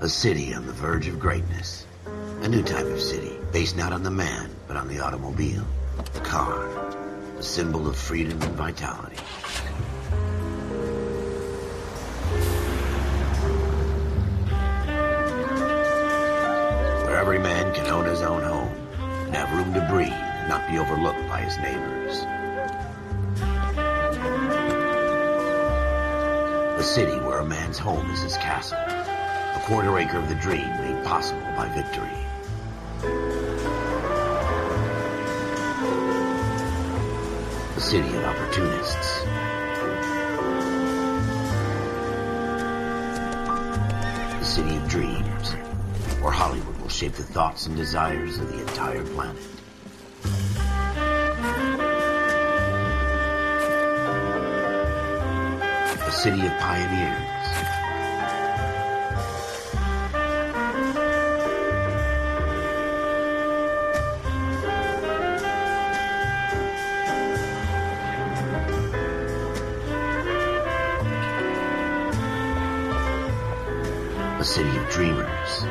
A city on the verge of greatness. A new type of city, based not on the man, but on the automobile. The car. The symbol of freedom and vitality. Where every man can own his own home, and have room to breathe, and not be overlooked by his neighbors. A city where a man's home is his castle. A quarter acre of the dream made possible by victory. A city of opportunists. A city of dreams, where Hollywood will shape the thoughts and desires of the entire planet. A city of pioneers. A city of dreamers.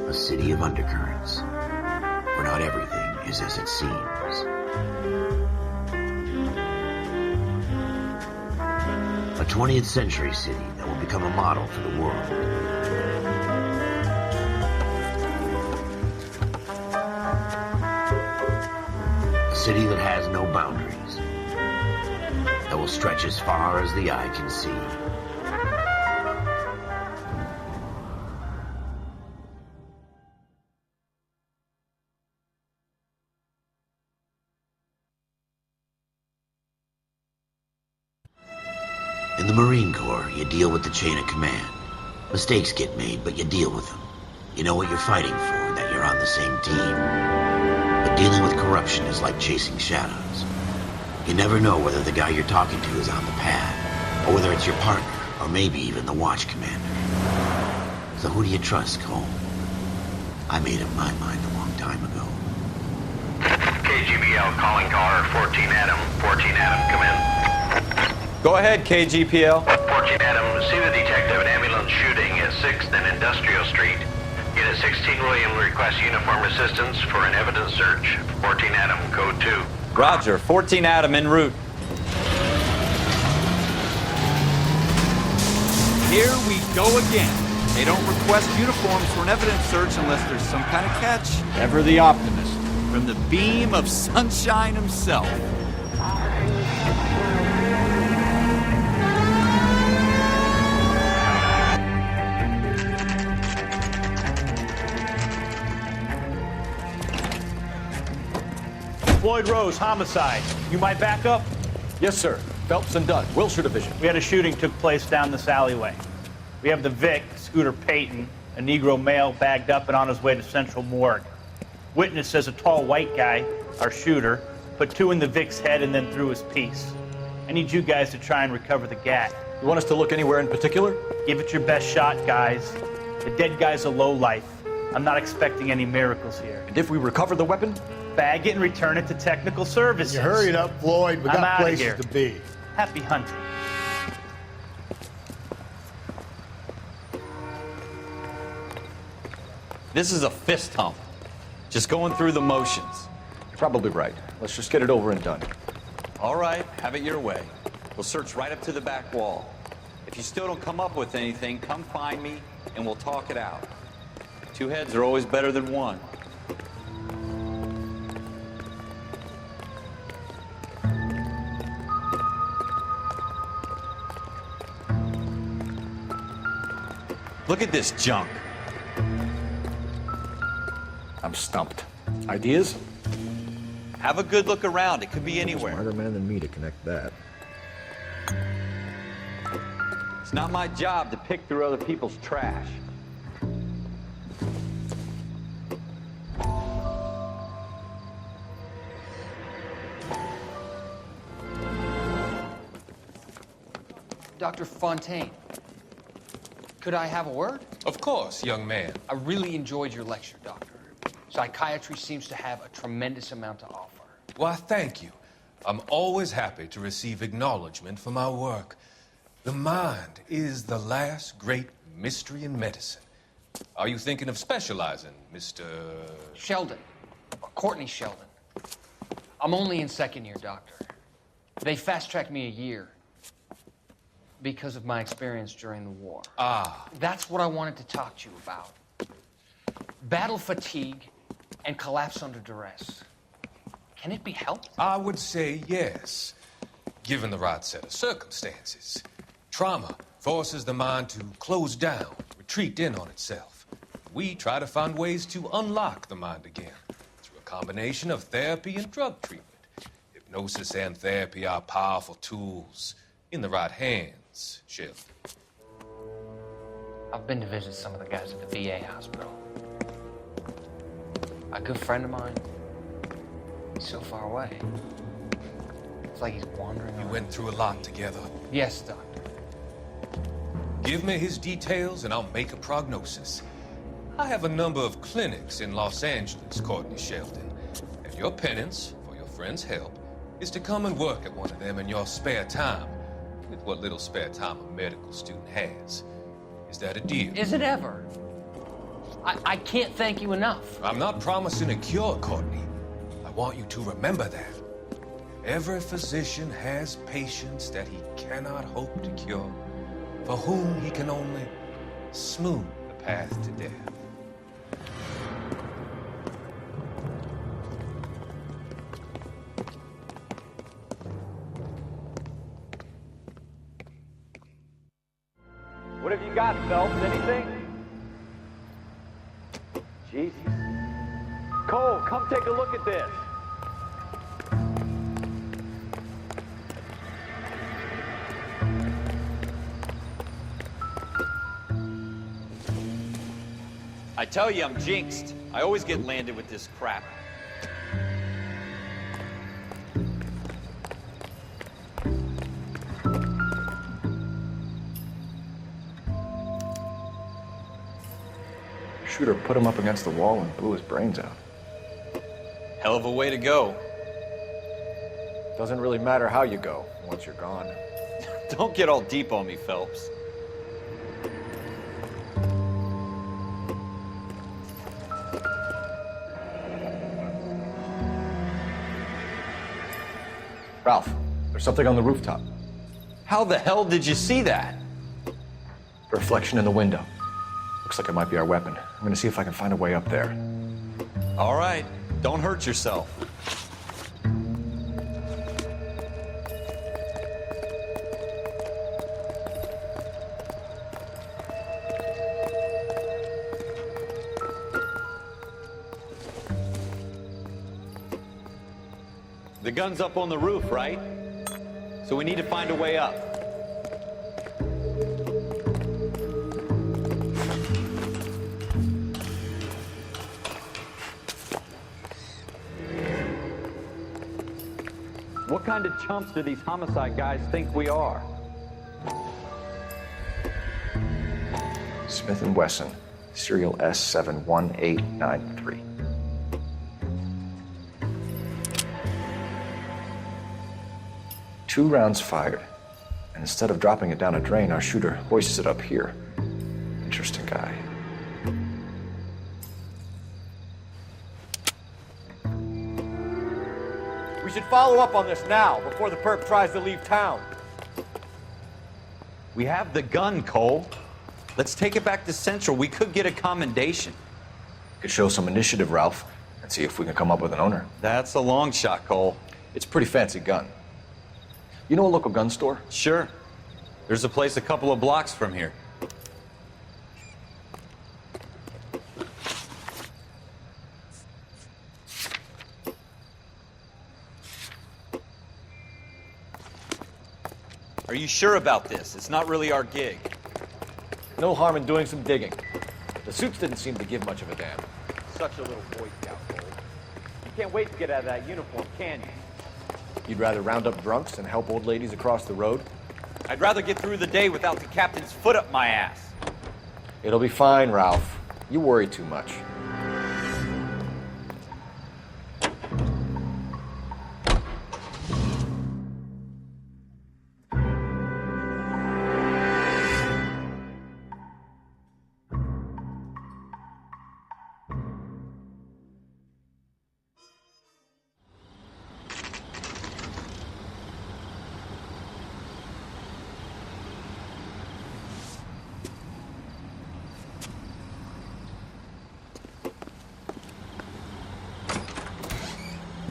A city of undercurrents, where not everything is as it seems. A 20th century city that will become a model for the world. A city that has no boundaries, that will stretch as far as the eye can see. In the Marine Corps, you deal with the chain of command. Mistakes get made, but you deal with them. You know what you're fighting for, that you're on the same team. But dealing with corruption is like chasing shadows. You never know whether the guy you're talking to is on the pad, or whether it's your partner, or maybe even the watch commander. So who do you trust, Cole? I made up my mind a long time ago. KGBL calling caller 14 Adam. 14 Adam, come in. Go ahead, KGPL. 14 Adam, see the detective an ambulance shooting at 6th and Industrial Street. Unit 16 William requests uniform assistance for an evidence search. 14 Adam, code 2. Roger, 14 Adam en route. Here we go again. They don't request uniforms for an evidence search unless there's some kind of catch. Ever the optimist. From the beam of sunshine himself. Floyd Rose, homicide. You might back up? Yes, sir. Phelps and Dunn, Wilshire Division. We had a shooting took place down this alleyway. We have the Vic, Scooter Payton, a Negro male bagged up and on his way to Central Morgue. Witness says a tall white guy, our shooter, put 2 in the Vic's head and then threw his piece. I need you guys to try and recover the gat. You want us to look anywhere in particular? Give it your best shot, guys. The dead guy's a lowlife. I'm not expecting any miracles here. And if we recover the weapon? Bag it and return it to technical services. You hurry it up, Floyd. We I'm got outta places here. to be. Happy hunting. This is a fist hump. Just going through the motions. Probably right. Let's just get it over and done. All right, have it your way. We'll search right up to the back wall. If you still don't come up with anything, come find me and we'll talk it out. 2 heads are always better than 1. Look at this junk. I'm stumped. Ideas? Have a good look around. It could be anywhere. Smarter man than me to connect that. It's not my job to pick through other people's trash. Dr. Fontaine, could I have a word? Of course, young man. I really enjoyed your lecture, Doctor. Psychiatry seems to have a tremendous amount to offer. Why, thank you. I'm always happy to receive acknowledgement for my work. The mind is the last great mystery in medicine. Are you thinking of specializing, Mr. Sheldon. Or Courtney Sheldon. I'm only in second year, Doctor. They fast-tracked me a year because of my experience during the war. Ah. That's what I wanted to talk to you about. Battle fatigue and collapse under duress. Can it be helped? I would say yes, given the right set of circumstances. Trauma forces the mind to close down, retreat in on itself. We try to find ways to unlock the mind again through a combination of therapy and drug treatment. Hypnosis and therapy are powerful tools in the right hands, Sheldon. I've been to visit some of the guys at the VA hospital. A good friend of mine, he's so far away. It's like he's wandering We around. went through a lot together. Yes, Doctor. Give me his details and I'll make a prognosis. I have a number of clinics in Los Angeles, Courtney Sheldon. And your penance, for your friend's help, is to come and work at one of them in your spare time, with what little spare time a medical student has. Is that a deal? Is it ever? I can't thank you enough. I'm not promising a cure, Courtney. I want you to remember that. Every physician has patients that he cannot hope to cure, for whom he can only smooth the path to death. What have you got, Phelps? Anything? Jesus. Cole, come take a look at this. I tell you, I'm jinxed. I always get landed with this crap. Shooter put him up against the wall and blew his brains out. Hell of a way to go. Doesn't really matter how you go once you're gone. Don't get all deep on me, Phelps. Ralph, there's something on the rooftop. How the hell did you see that? A reflection in the window. Looks like it might be our weapon. I'm gonna see if I can find a way up there. All right, don't hurt yourself. The gun's up on the roof, right? So we need to find a way up. What kind of chumps do these homicide guys think we are? Smith & Wesson, serial S71893. Two rounds fired, and instead of dropping it down a drain, our shooter hoists it up here. Interesting guy. We should follow up on this now, before the perp tries to leave town. We have the gun, Cole. Let's take it back to Central. We could get a commendation. Could show some initiative, Ralph, and see if we can come up with an owner. That's a long shot, Cole. It's a pretty fancy gun. You know a local gun store? Sure. There's a place a couple of blocks from here. Are you sure about this? It's not really our gig. No harm in doing some digging. The suits didn't seem to give much of a damn. Such a little Boy Scout, Cole. You can't wait to get out of that uniform, can you? You'd rather round up drunks than help old ladies across the road? I'd rather get through the day without the captain's foot up my ass. It'll be fine, Ralph. You worry too much.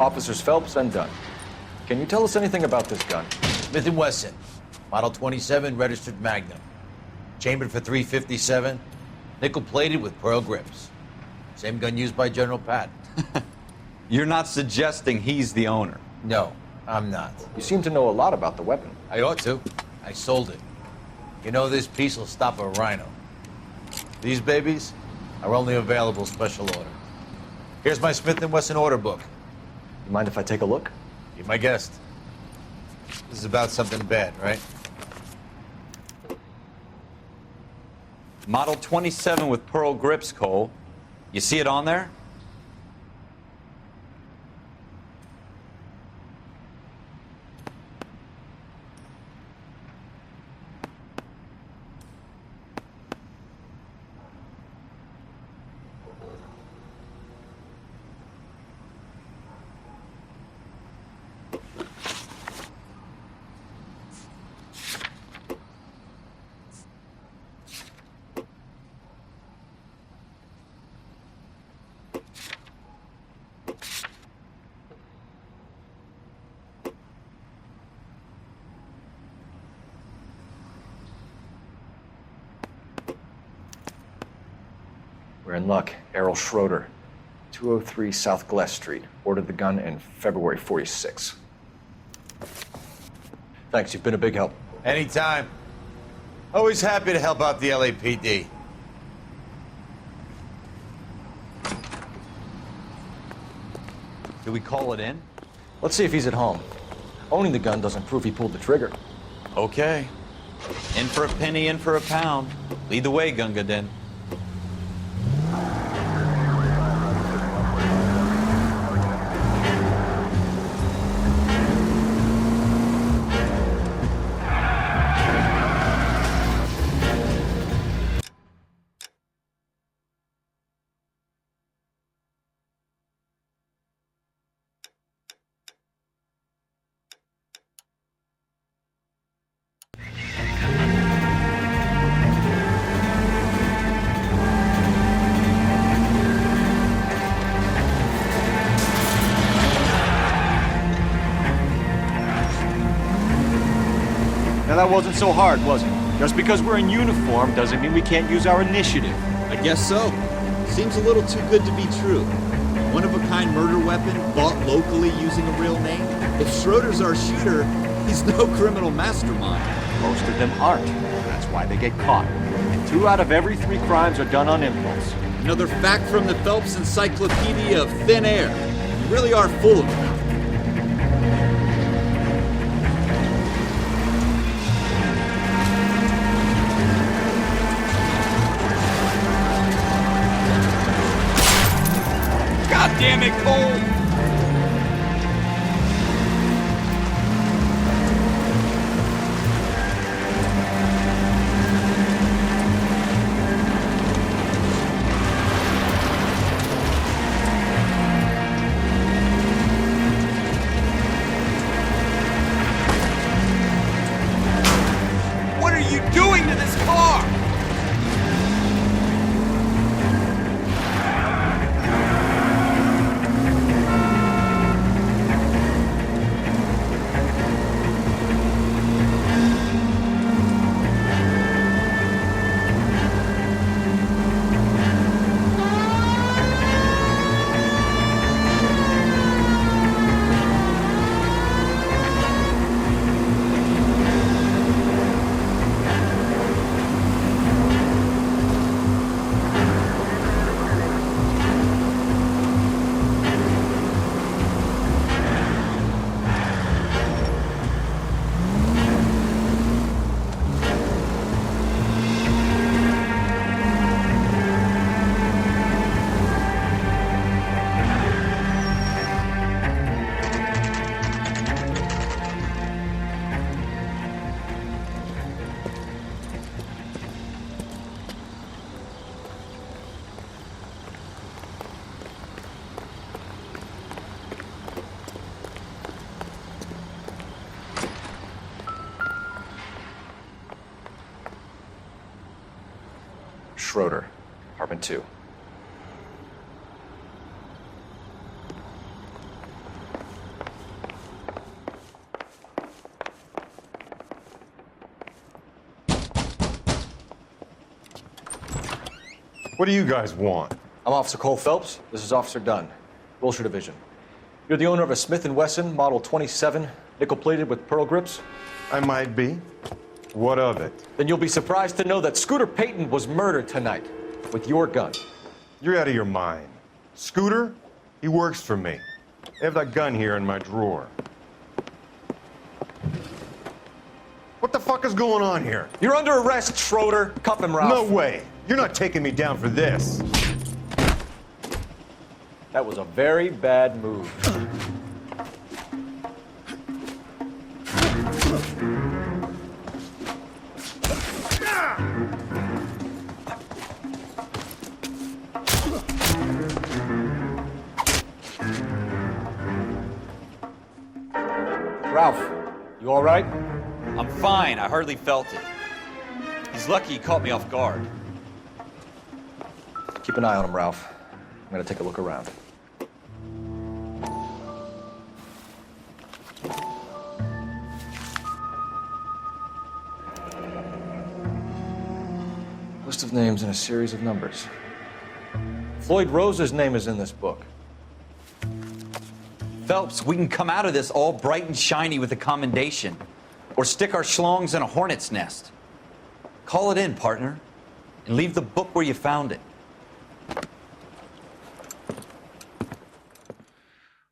Officers Phelps and Dunn. Can you tell us anything about this gun? Smith & Wesson, Model 27, registered Magnum. Chambered for .357, nickel-plated with pearl grips. Same gun used by General Patton. You're not suggesting he's the owner? No, I'm not. You seem to know a lot about the weapon. I ought to. I sold it. You know, this piece will stop a rhino. These babies are only available special order. Here's my Smith & Wesson order book. You mind if I take a look? Be my guest. This is about something bad, right? Model 27 with pearl grips, Cole. You see it on there? We're in luck. Errol Schroeder, 203 South Glass Street. Ordered the gun in February '46. Thanks, you've been a big help. Anytime. Always happy to help out the LAPD. Do we call it in? Let's see if he's at home. Owning the gun doesn't prove he pulled the trigger. Okay. In for a penny, in for a pound. Lead the way, Gunga Din. Now that wasn't so hard, was it? Just because we're in uniform doesn't mean we can't use our initiative. I guess so. Seems a little too good to be true. One-of-a-kind murder weapon bought locally using a real name? If Schroeder's our shooter, he's no criminal mastermind. Most of them aren't. That's why they get caught. And 2 out of every 3 crimes are done on impulse. Another fact from the Phelps Encyclopedia of Thin Air. You really are full of them. God damn it, Cole! What are you doing to this car? Schroeder, apartment 2. What do you guys want? I'm Officer Cole Phelps. This is Officer Dunn, Wilshire Division. You're the owner of a Smith & Wesson Model 27, nickel-plated with pearl grips? I might be. What of it? Then you'll be surprised to know that Scooter Payton was murdered tonight with your gun. You're out of your mind. Scooter? He works for me. I have that gun here in my drawer. What the fuck is going on here? You're under arrest, Schroeder. Cuff him, Ralph. No way. You're not taking me down for this. That was a very bad move. Ralph, you all right? I'm fine. I hardly felt it. He's lucky he caught me off guard. Keep an eye on him, Ralph. I'm gonna take a look around. List of names and a series of numbers. Floyd Rose's name is in this book. Phelps, we can come out of this all bright and shiny with a commendation. Or stick our schlongs in a hornet's nest. Call it in, partner. And leave the book where you found it.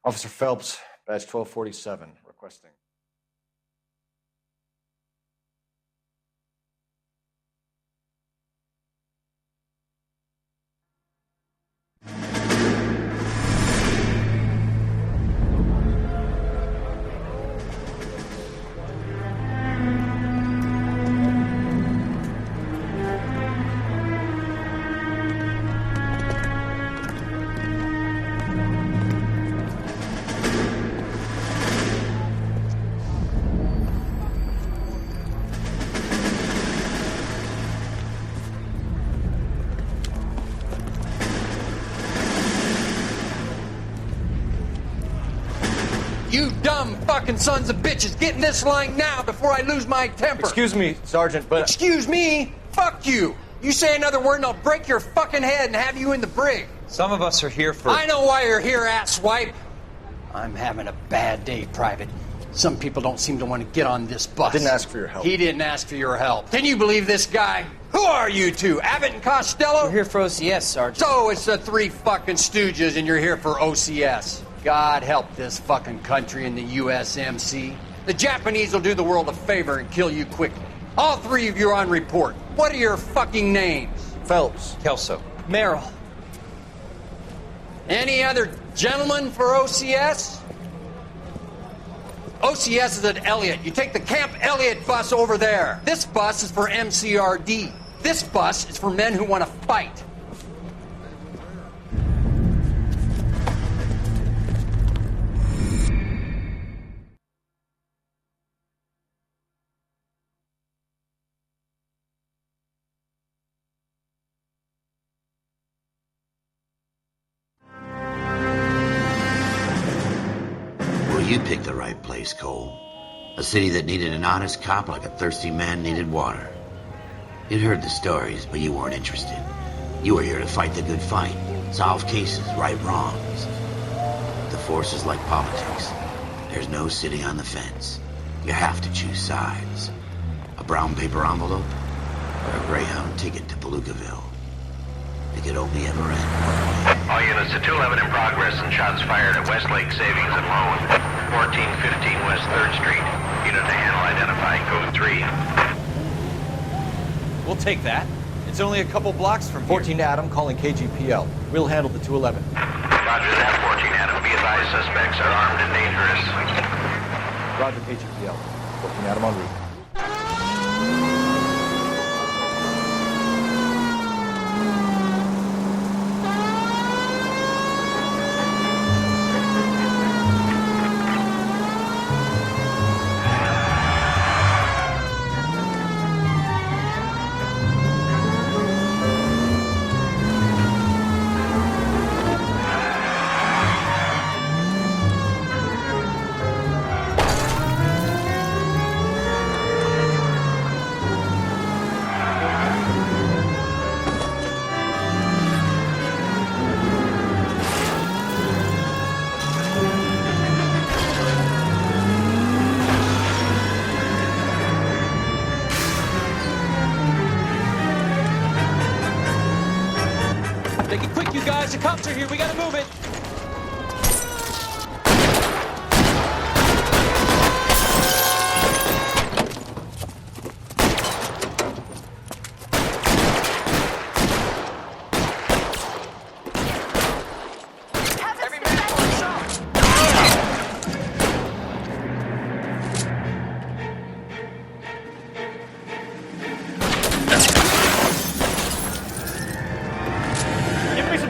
Officer Phelps, badge 1247, requesting. You dumb fucking sons of bitches, get in this line now before I lose my temper. Excuse me, Sergeant, but... Excuse me? Fuck you. You say another word and I'll break your fucking head and have you in the brig. Some of us are here for... I know why you're here, asswipe. I'm having a bad day, Private. Some people don't seem to want to get on this bus. I didn't ask for your help. He didn't ask for your help. Can you believe this guy? Who are you two? Abbott and Costello? We're here for OCS, Sergeant. So it's the three fucking stooges and you're here for OCS. God help this fucking country and the USMC. The Japanese will do the world a favor and kill you quickly. All three of you are on report. What are your fucking names? Phelps. Kelso. Merrill. Any other gentlemen for OCS? OCS is at Elliott. You take the Camp Elliott bus over there. This bus is for MCRD. This bus is for men who want to fight. You picked the right place, Cole. A city that needed an honest cop like a thirsty man needed water. You'd heard the stories, but you weren't interested. You were here to fight the good fight, solve cases, right wrongs. The force is like politics. There's no sitting on the fence. You have to choose sides. A brown paper envelope or a Greyhound ticket to Palookaville. It could only ever end. All units to 211 in progress and shots fired at Westlake Savings and Loan, 1415 West 3rd Street. Unit to handle identifying code 3. We'll take that. It's only a couple blocks from 14 here. Adam calling KGPL. We'll handle the 211. Roger that, 14 Adam. Be advised, suspects are armed and dangerous. Roger, KGPL. 14 Adam en route. Helicopter here, we gotta move it!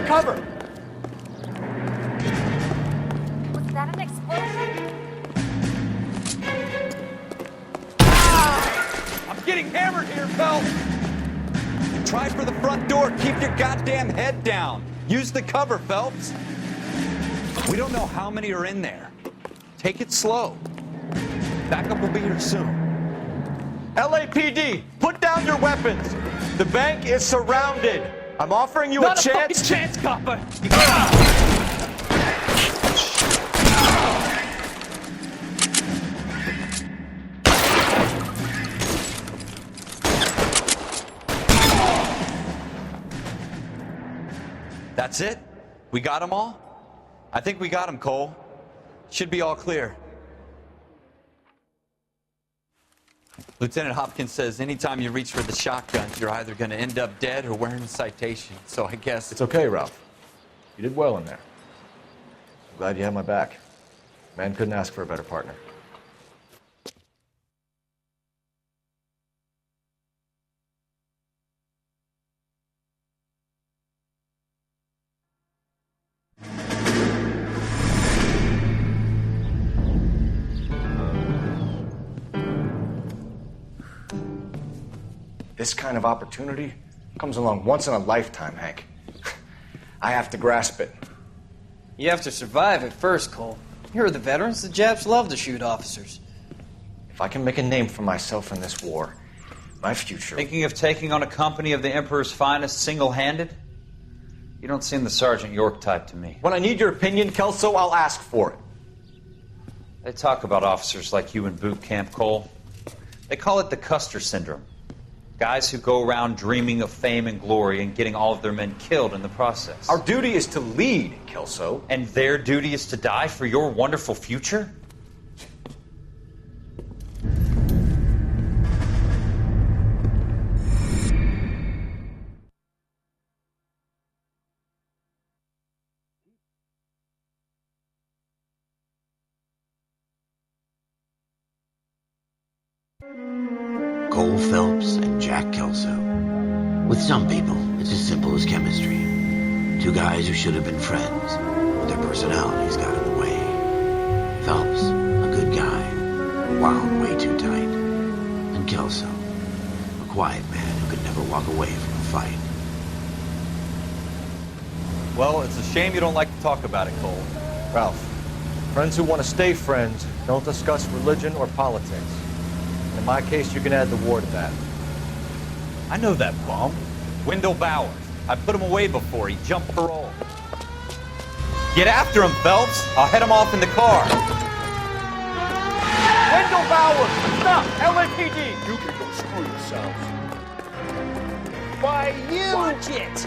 Cover! Was that an explosion? I'm getting hammered here, Phelps! Try for the front door. Keep your goddamn head down. Use the cover, Phelps. We don't know how many are in there. Take it slow. Backup will be here soon. LAPD, put down your weapons. The bank is surrounded. I'm offering you Not a chance. Fucking chance, copper. That's it? We got them all? I think we got them, Cole. Should be all clear. Lieutenant Hopkins says anytime you reach for the shotgun, you're either going to end up dead or wearing a citation. So I guess... It's okay, Ralph. You did well in there. I'm glad you had my back. Man couldn't ask for a better partner. This kind of opportunity comes along once in a lifetime, Hank. I have to grasp it. You have to survive it first, Cole. You're the veterans. The Japs love to shoot officers. If I can make a name for myself in this war, my future... Thinking of taking on a company of the Emperor's finest single-handed? You don't seem the Sergeant York type to me. When I need your opinion, Kelso, I'll ask for it. They talk about officers like you in boot camp, Cole. They call it the Custer syndrome. Guys who go around dreaming of fame and glory and getting all of their men killed in the process. Our duty is to lead, Kelso. And their duty is to die for your wonderful future? Cole Phelps and Jack Kelso. With some people, it's as simple as chemistry. Two guys who should have been friends, but their personalities got in the way. Phelps, a good guy, wound way too tight. And Kelso, a quiet man who could never walk away from a fight. Well, it's a shame you don't like to talk about it, Cole. Ralph, friends who want to stay friends don't discuss religion or politics. In my case, you can add the war to that. I know that bum. Wendell Bowers. I put him away before. He jumped parole. Get after him, Phelps. I'll head him off in the car. Wendell Bowers! Stop! LAPD! You can go screw yourself. Why, you... Watch it!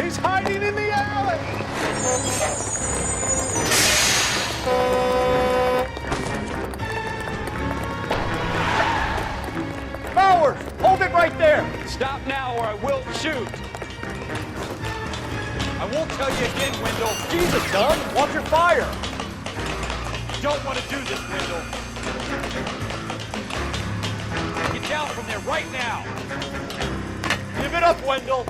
He's hiding in the alley! Bowers! Hold it right there! Stop now or I will shoot. I won't tell you again, Wendell. Jesus, son! Watch your fire! You don't want to do this, Wendell. Get down from there right now. Give it up, Wendell!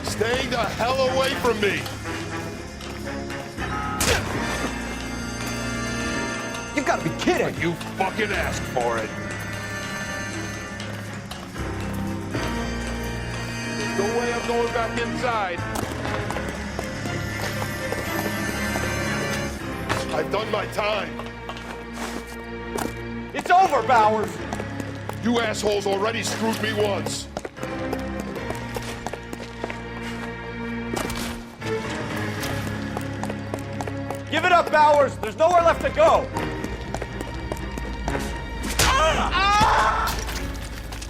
Stay the hell away from me! You've got to be kidding! You fucking asked for it. No way I'm going back inside. I've done my time. It's over, Bowers! You assholes already screwed me once. Give it up, Bowers! There's nowhere left to go!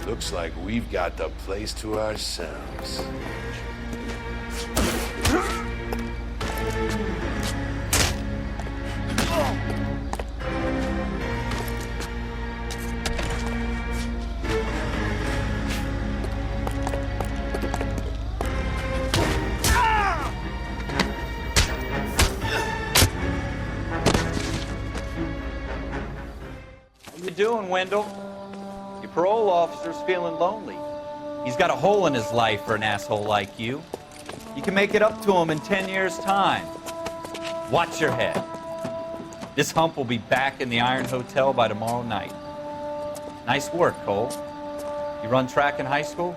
Looks like we've got the place to ourselves. How you doing, Wendell? Your parole officer's feeling lonely. He's got a hole in his life for an asshole like you. You can make it up to him in 10 years' time. Watch your head. This hump will be back in the Iron Hotel by tomorrow night. Nice work, Cole. You run track in high school?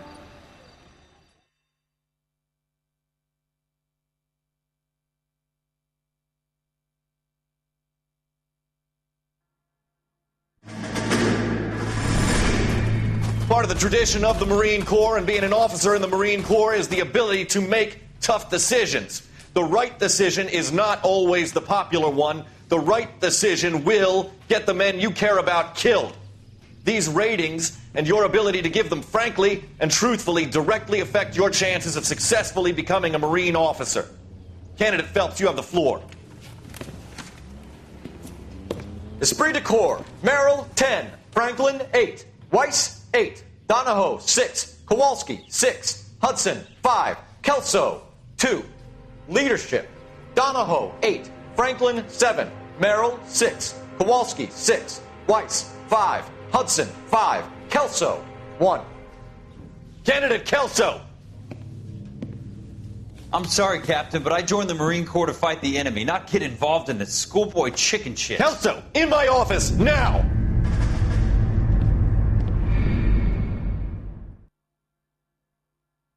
Part of the tradition of the Marine Corps and being an officer in the Marine Corps is the ability to make tough decisions. The right decision is not always the popular one. The right decision will get the men you care about killed. These ratings and your ability to give them frankly and truthfully directly affect your chances of successfully becoming a Marine officer. Candidate Phelps, you have the floor. Esprit de Corps, Merrill, 10. Franklin, 8. Weiss, 8. Donahoe, 6. Kowalski, 6. Hudson, 5. Kelso, 2. Leadership, Donahoe, 8. Franklin, 7. Merrill, 6. Kowalski, 6. Weiss, 5. Hudson, 5. Kelso, 1. Candidate Kelso. I'm sorry, Captain, but I joined the Marine Corps to fight the enemy, not get involved in this schoolboy chicken shit. Kelso, in my office, now!